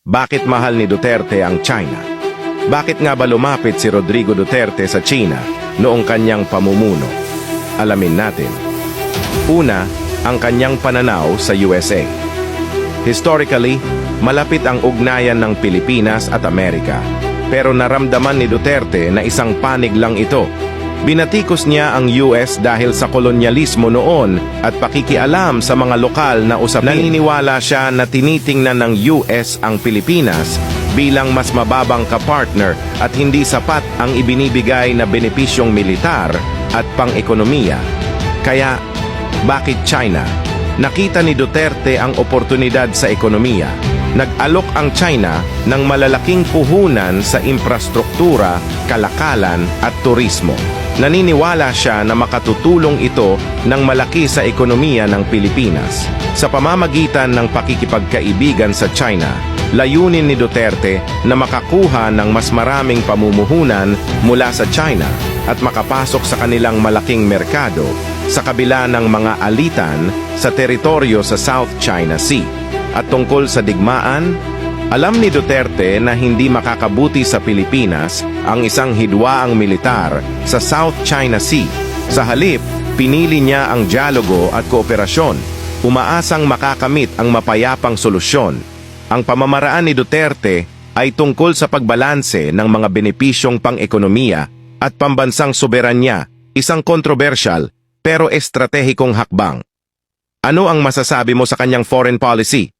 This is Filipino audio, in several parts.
Bakit mahal ni Duterte ang China? Bakit nga ba lumapit si Rodrigo Duterte sa China noong kanyang pamumuno? Alamin natin. Una, ang kanyang pananaw sa USA. Historically, malapit ang ugnayan ng Pilipinas at Amerika. Pero naramdaman ni Duterte na isang panig lang ito. Binatikos niya ang US dahil sa kolonyalismo noon at pakikialam sa mga lokal na usapin. Naniniwala siya na tinitingnan ng US ang Pilipinas bilang mas mababang kapartner at hindi sapat ang ibinibigay na benepisyong militar at pang-ekonomiya. Kaya, bakit China? Nakita ni Duterte ang oportunidad sa ekonomiya. Nag-alok ang China ng malalaking puhunan sa infrastruktura, kalakalan at turismo. Naniniwala siya na makatutulong ito ng malaki sa ekonomiya ng Pilipinas. Sa pamamagitan ng pakikipagkaibigan sa China, layunin ni Duterte na makakuha ng mas maraming pamumuhunan mula sa China at makapasok sa kanilang malaking merkado sa kabila ng mga alitan sa teritoryo sa South China Sea. At tungkol sa digmaan, alam ni Duterte na hindi makakabuti sa Pilipinas ang isang hidwaang militar sa South China Sea. Sa halip, pinili niya ang dialogo at kooperasyon, umaasang makakamit ang mapayapang solusyon. Ang pamamaraan ni Duterte ay tungkol sa pagbalanse ng mga benepisyong pang-ekonomiya at pambansang soberanya, isang kontrobersyal pero estratehikong hakbang. Ano ang masasabi mo sa kanyang foreign policy?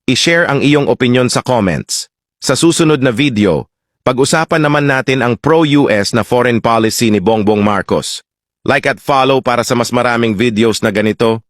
I-share ang iyong opinyon sa comments. Sa susunod na video, pag-usapan naman natin ang pro-US na foreign policy ni Bongbong Marcos. Like at follow para sa mas maraming videos na ganito.